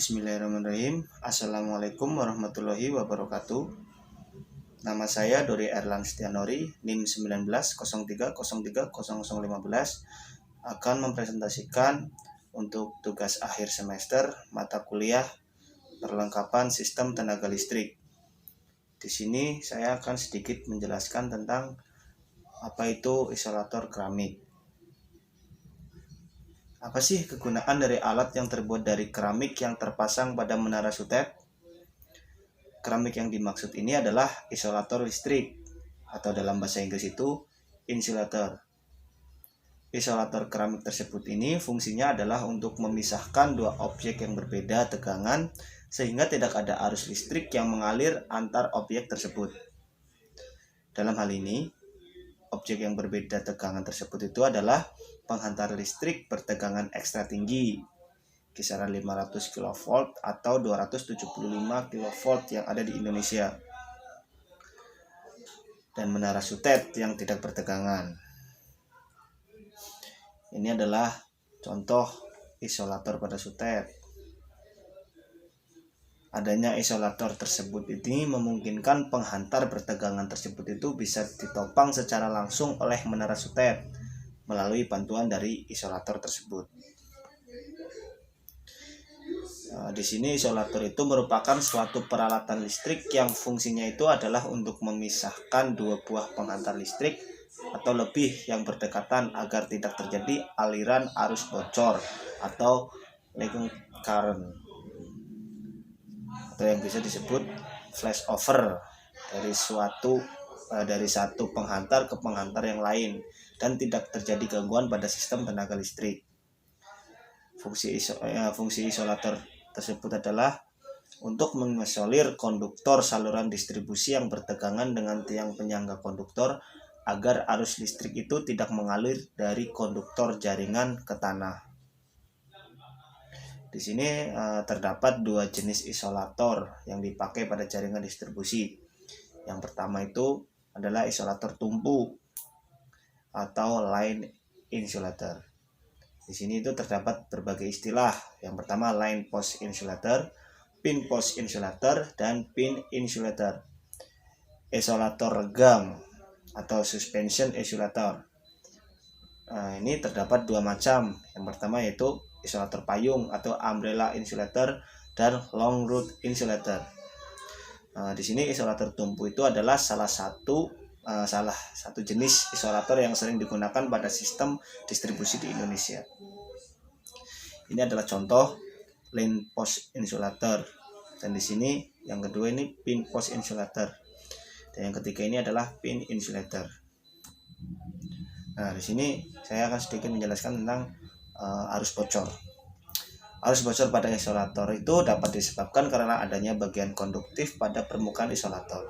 Bismillahirrahmanirrahim. Assalamualaikum warahmatullahi wabarakatuh. Nama saya Dori Erlan Setianori, NIM 1903030015, akan mempresentasikan untuk tugas akhir semester mata kuliah perlengkapan sistem tenaga listrik. Di sini saya akan sedikit menjelaskan tentang apa itu isolator keramik. Apa sih kegunaan dari alat yang terbuat dari keramik yang terpasang pada menara sutet? Keramik yang dimaksud ini adalah isolator listrik, atau dalam bahasa Inggris itu insulator. Isolator keramik tersebut ini fungsinya adalah untuk memisahkan dua objek yang berbeda tegangan sehingga tidak ada arus listrik yang mengalir antar objek tersebut. Dalam hal ini, objek yang berbeda tegangan tersebut itu adalah penghantar listrik bertegangan ekstra tinggi, kisaran 500 kV atau 275 kV yang ada di Indonesia, dan menara sutet yang tidak bertegangan. Ini adalah contoh isolator pada sutet. Adanya isolator tersebut ini memungkinkan penghantar bertegangan tersebut itu bisa ditopang secara langsung oleh menara sutet melalui bantuan dari isolator tersebut. Di sini isolator itu merupakan suatu peralatan listrik yang fungsinya itu adalah untuk memisahkan dua buah penghantar listrik atau lebih yang berdekatan agar tidak terjadi aliran arus bocor atau leaking current, atau yang bisa disebut flashover dari satu penghantar ke penghantar yang lain dan tidak terjadi gangguan pada sistem tenaga listrik. Fungsi isolator tersebut adalah untuk mengisolir konduktor saluran distribusi yang bertegangan dengan tiang penyangga konduktor agar arus listrik itu tidak mengalir dari konduktor jaringan ke tanah. Di sini terdapat dua jenis isolator yang dipakai pada jaringan distribusi. Yang pertama itu adalah isolator tumpu atau line insulator. Di sini itu terdapat berbagai istilah. Yang pertama line post insulator, pin post insulator, dan pin insulator. Isolator regang atau suspension insulator. Ini terdapat dua macam. Yang pertama yaitu isolator payung atau umbrella insulator dan long root insulator. Di sini isolator tumpu itu adalah salah satu jenis isolator yang sering digunakan pada sistem distribusi di Indonesia. Ini adalah contoh line post insulator, dan di sini yang kedua ini pin post insulator, dan yang ketiga ini adalah pin insulator. Nah, di sini saya akan sedikit menjelaskan tentang arus bocor. Arus bocor pada isolator itu dapat disebabkan karena adanya bagian konduktif pada permukaan isolator.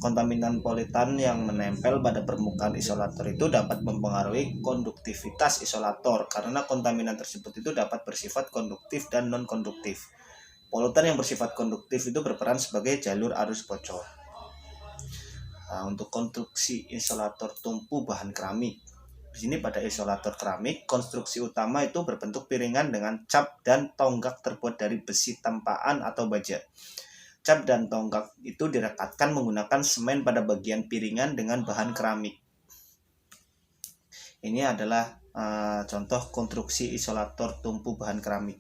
Kontaminan polutan yang menempel pada permukaan isolator itu dapat mempengaruhi konduktivitas isolator karena kontaminan tersebut itu dapat bersifat konduktif dan non-konduktif. Polutan yang bersifat konduktif itu berperan sebagai jalur arus bocor. Untuk konstruksi isolator tumpu bahan keramik. Di sini pada isolator keramik, konstruksi utama itu berbentuk piringan dengan cap dan tonggak terbuat dari besi tempaan atau baja. Cap dan tonggak itu direkatkan menggunakan semen pada bagian piringan dengan bahan keramik. Ini adalah contoh konstruksi isolator tumpu bahan keramik.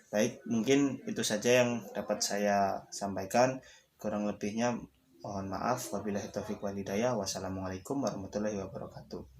Baik, mungkin itu saja yang dapat saya sampaikan. Kurang lebihnya mohon maaf. Wabillahi taufiq wal hidayah. Wassalamualaikum warahmatullahi wabarakatuh.